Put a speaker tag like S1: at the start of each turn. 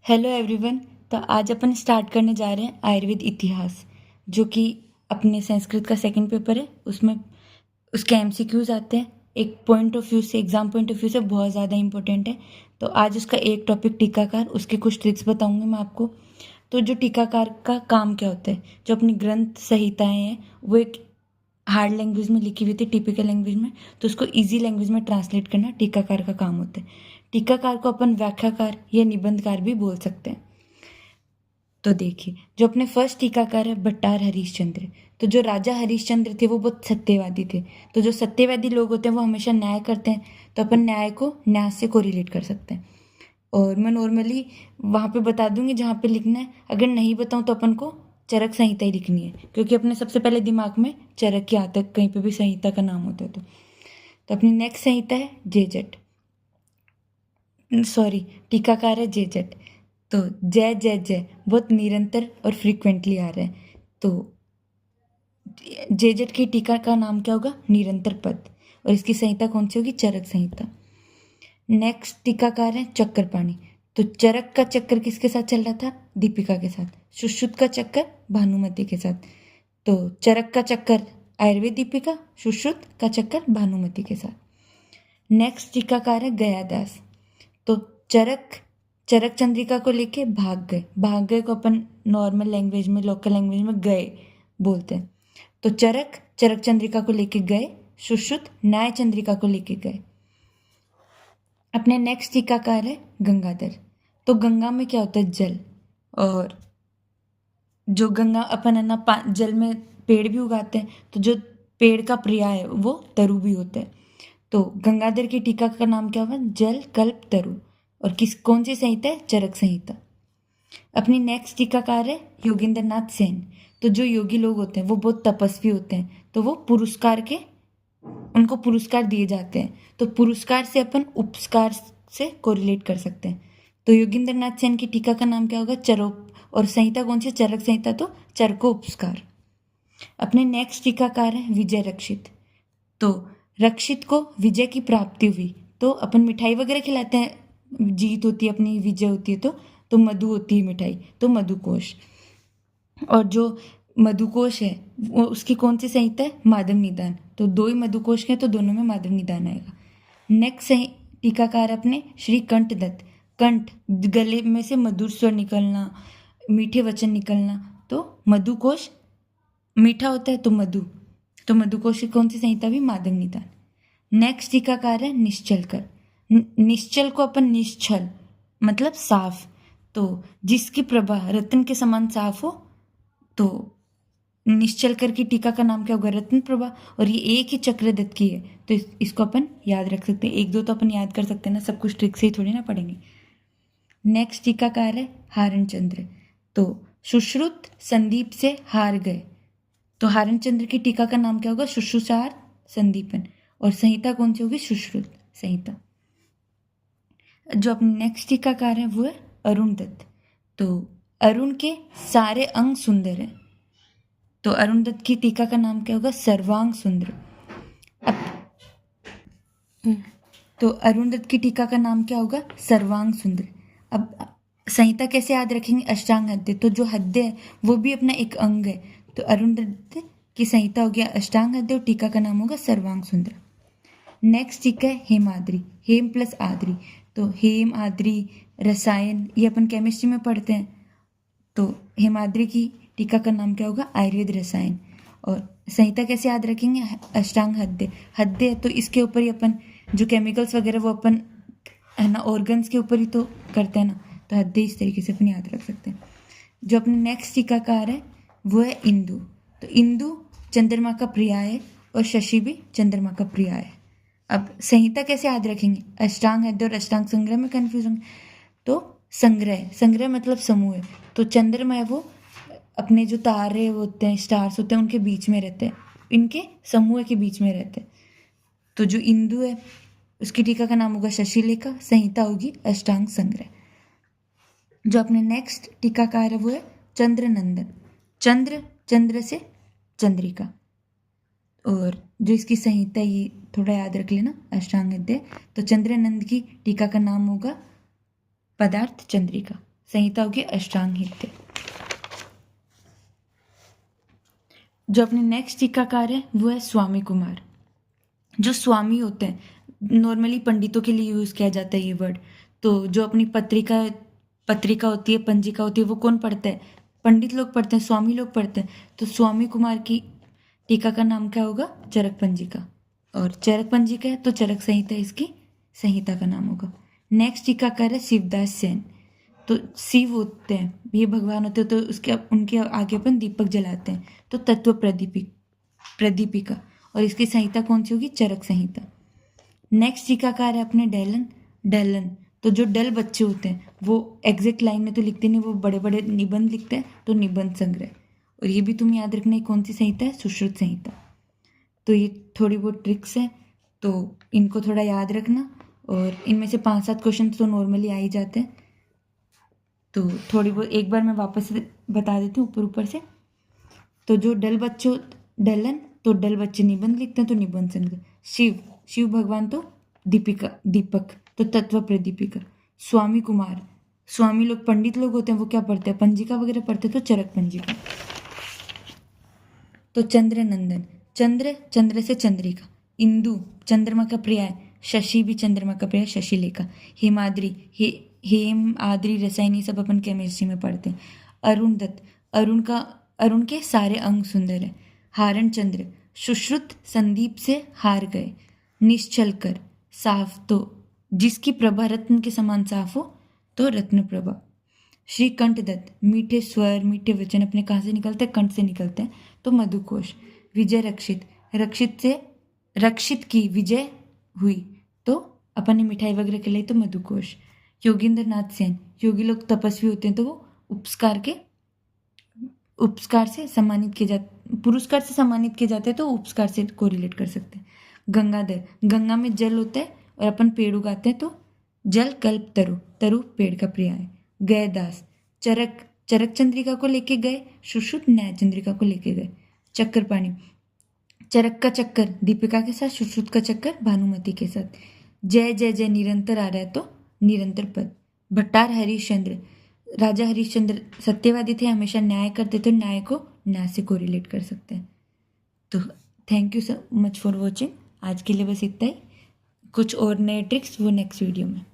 S1: Hello everyone. तो आज अपन start करने जा रहे हैं आयुर्वेद इतिहास, जो कि अपने संस्कृत का सेकंड पेपर है। उसमें उसके एमसीक्यूज आते हैं। एक पॉइंट ऑफ व्यू से, एग्जाम पॉइंट ऑफ व्यू से बहुत ज़्यादा इंपॉर्टेंट है। तो आज उसका एक टॉपिक टीकाकार, उसके कुछ ट्रिक्स बताऊंगी मैं आपको। तो जो टीकाकार का काम क्या होता है, जो अपनी ग्रंथ संहिताएं हैं वो एक हार्ड लैंग्वेज में लिखी हुई थी, टिपिकल लैंग्वेज में, तो उसको इजी लैंग्वेज में ट्रांसलेट करना टीकाकार का काम होता है। टीकाकार को अपन व्याख्याकार या निबंधकार भी बोल सकते हैं। तो देखिए, जो अपने फर्स्ट टीकाकार है भट्टार हरिश्चंद्र। तो जो राजा हरिश्चंद्र थे वो बहुत सत्यवादी थे। तो जो सत्यवादी लोग होते हैं वो हमेशा न्याय करते हैं। तो अपन न्याय को न्याय से कोरिलेट कर सकते हैं। और मैं नॉर्मली वहाँ पे बता दूंगी जहाँ पे लिखना है। अगर नहीं बताऊँ तो अपन को चरक संहिता ही लिखनी है, क्योंकि अपने सबसे पहले दिमाग में चरक की आता है, कहीं पे भी संहिता का नाम होता है तो अपनी नेक्स्ट संहिता है जेजट। सॉरी, टीकाकार है जेजट। तो जय जय जय बहुत निरंतर और फ्रीक्वेंटली आ रहा है। तो जेजट की टीका का नाम क्या होगा? निरंतर पद। और इसकी संहिता कौन सी होगी? चरक संहिता। नेक्स्ट टीकाकार है चक्रपाणी। तो चरक का चक्कर किसके साथ चल रहा था? दीपिका के साथ। सुश्रुत का चक्कर भानुमति के साथ। तो चरक का चक्कर आयुर्वेद दीपिका, सुश्रुत का चक्कर भानुमति के साथ। नेक्स्ट टीकाकार है गयादास। तो चरक चरक चंद्रिका को लेके भाग गए को अपन नॉर्मल लैंग्वेज में, लोकल लैंग्वेज में गए बोलते हैं। तो चरक चरक चंद्रिका को लेके गए, सुश्रुत न्याय चंद्रिका को लेके गए। अपने नेक्स्ट टीकाकार है गंगाधर। तो गंगा में क्या होता है? जल। और जो गंगा अपन है ना, जल में पेड़ भी उगाते हैं, तो जो पेड़ का पर्याय है वो तरु भी होता है। तो गंगाधर की टीका का नाम क्या होगा? जल कल्प तरु। और कौन सी संहिता है? चरक संहिता। अपनी नेक्स्ट टीकाकार है योगेंद्र नाथ सेन। तो जो योगी लोग होते हैं वो बहुत तपस्वी होते हैं, तो वो उनको पुरस्कार दिए जाते हैं। तो पुरस्कार से अपन उपस्कार से कोरिलेट कर सकते हैं। तो योगेंद्र नाथ सेन की टीका का नाम क्या होगा? चरोप। और संहिता कौन सी? चरक संहिता। तो चरको उपस्कार। अपने नेक्स्ट टीकाकार है विजय रक्षित। तो रक्षित को विजय की प्राप्ति हुई, तो अपन मिठाई वगैरह खिलाते हैं, जीत होती है अपनी, विजय होती है तो मधु होती है मिठाई, तो मधुकोश। और जो मधुकोश है वो उसकी कौन सी संहिता है? माधव निदान। तो दो ही मधुकोश के, तो दोनों में माधव निदान आएगा। नेक्स्ट टीकाकार अपने श्री कंठ दत्त। कंठ, गले में से मधुर स्वर निकलना, मीठे वचन निकलना, तो मधुकोश मीठा होता है तो मधु। तो मधुकोश की कौन सी संहिता भी? माधव निदान। नेक्स्ट टीकाकार है निश्चलकर। निश्चल को अपन निश्चल मतलब साफ। तो जिसकी प्रभा रत्न के समान साफ हो, तो निश्चलकर की टीका का नाम क्या होगा? रत्न प्रभा। और ये एक ही चक्रदत्त की है, तो इसको अपन याद रख सकते हैं। एक दो तो अपन याद कर सकते हैं ना, सब कुछ ट्रिक से ही थोड़ी ना पढ़ेंगे। नेक्स्ट टीकाकार है हारण चंद्र। तो सुश्रुत संदीप से हार गए, तो हारण चंद्र की टीका का नाम क्या होगा? शुश्रूषार संदीपन। और संहिता कौन सी होगी? सुश्रुत संहिता। जो अपने नेक्स्ट टीकाकार है वो है अरुण दत्त। तो अरुण के सारे अंग सुंदर हैं, तो अरुण दत्त की टीका का नाम क्या होगा? सर्वांग सुंदर। अब तो अरुण दत्त की टीका का नाम क्या होगा? सर्वांग सुंदर। अब संहिता कैसे याद रखेंगे? अष्टांग हृदय। तो जो हृदय है वो भी अपना एक अंग है, तो अरुण दत्त की संहिता हो गया अष्टांग हृदय और टीका का नाम होगा सर्वांग सुंदर। नेक्स्ट टीका है हेमाद्री। हेम प्लस आद्री। तो हेम आद्री रसायन, ये अपन केमिस्ट्री में पढ़ते हैं। तो हेमाद्री की टीका का नाम क्या होगा? आयुर्वेद रसायन। और संहिता कैसे याद रखेंगे? अष्टांग हृदय। हृदय तो इसके ऊपर ही अपन जो केमिकल्स वगैरह वो अपन है ना ऑर्गन्स के ऊपर ही तो करते हैं ना, तो हृदय इस तरीके से अपन याद रख सकते हैं। जो अपने नेक्स्ट टीकाकार है वो है इंदु। तो इंदु चंद्रमा का पर्याय है और शशि भी चंद्रमा का पर्याय है। अब संहिता कैसे याद रखेंगे? अष्टांग हृदय और अष्टांग संग्रह में कंफ्यूज होंगे, तो संग्रह मतलब समूह है। तो चंद्रमा है वो अपने जो तारे होते हैं, स्टार्स होते हैं, उनके बीच में रहते हैं, इनके समूह के बीच में रहते हैं। तो जो इंदु है उसकी टीका का नाम होगा शशिलेखा। संहिता होगी अष्टांग संग्रह। जो अपने नेक्स्ट टीकाकार है वो है चंद्रनंदन। चंद्र से चंद्रिका। और जो इसकी संहिता, ये थोड़ा याद रख लेना, अष्टांग हृदय। तो चंद्रनंद की टीका का नाम होगा पदार्थ चंद्रिका। संहिता होगी अष्टांग हित्य। जो अपने नेक्स्ट टीकाकार है वो है स्वामी कुमार। जो स्वामी होते हैं, नॉर्मली पंडितों के लिए यूज किया जाता है ये वर्ड। तो जो अपनी पत्रिका होती है, पंजिका होती है, वो कौन पढ़ता है? पंडित लोग पढ़ते हैं, स्वामी लोग पढ़ते हैं। तो स्वामी कुमार की टीका का नाम क्या होगा? चरक पंजिका। और चरक पंजिका है तो चरक संहिता इसकी संहिता का नाम होगा। नेक्स्ट टीकाकार है शिवदास सेन। तो शिव होते हैं, ये भगवान होते हैं, तो उसके उनके आगे अपन दीपक जलाते हैं, तो तत्व प्रदीपिका। और इसकी संहिता कौन सी होगी? चरक संहिता। नेक्स्ट टीकाकार है अपने डेलन। तो जो डल बच्चे होते हैं वो एग्जैक्ट लाइन में तो लिखते नहीं, वो बड़े बड़े निबंध लिखते हैं, तो निबंध संग्रह। और ये भी तुम याद रखना, कौन सी संहिता है? सुश्रुत संहिता। तो ये थोड़ी बहुत ट्रिक्स है, तो इनको थोड़ा याद रखना। और इनमें से 5-7 क्वेश्चन तो नॉर्मली आ ही जाते हैं, तो थोड़ी बहुत एक बार मैं वापस से बता देती हूँ ऊपर से। तो जो डलन, तो डल बच्चे निबंध लिखते हैं, तो निबंध संग्रह। शिव भगवान तो दीपक, तो तत्व प्रदीपिका। स्वामी कुमार, स्वामी लोग पंडित लोग होते हैं, वो क्या पढ़ते हैं? पंजिका वगैरह पढ़ते हैं, तो चरक पंजिका। तो चंद्रनंदन, चंद्र से चंद्रिका। इंदु, चंद्रमा का पर्याय। शशि भी चंद्रमा का पर्याय, शशिलेखा। हेम आद्री रसायन, ये सब अपन केमिस्ट्री में पढ़ते हैं। अरुण दत्त, अरुण के सारे अंग सुंदर है। हारण चंद्र, सुश्रुत संदीप से हार गए। निश्चल कर, साफ, तो जिसकी प्रभा रत्न के समान साफ हो, तो रत्न प्रभा। श्री कंठ दत्त, मीठे स्वर मीठे वचन अपने कहाँ से निकलते हैं? कंठ से निकलते हैं, तो मधुकोश। विजय रक्षित की विजय हुई, तो अपन ने मिठाई वगैरह खिलाई, तो मधुकोश। योगेंद्र नाथ सेन, योगी लोग तपस्वी होते हैं, तो वो उपस्कार से सम्मानित किए जाते, पुरस्कार से सम्मानित किए जाते हैं, तो उपस्कार से कोरिलेट कर सकते हैं। गंगाधर, गंगा में जल होता है और अपन पेड़ उगाते हैं, तो जल कल्प तरु पेड़ का पर्याय। गयदास, चरक चंद्रिका को लेके गए, सुश्रुत न्याय चंद्रिका को लेके गए। चक्करपाणी, चरक का चक्कर दीपिका के साथ, सुश्रुत का चक्कर भानुमति के साथ। जय जय जय निरंतर आ रहा है, तो निरंतर पद। भट्टार हरिश्चंद्र, राजा हरिश्चंद्र सत्यवादी थे, हमेशा न्याय करते थे, न्याय को न्याय से कोरिलेट कर सकते हैं। तो thank you so much for watching. आज के लिए बस इतना ही। कुछ और नए ट्रिक्स वो नेक्स्ट वीडियो में।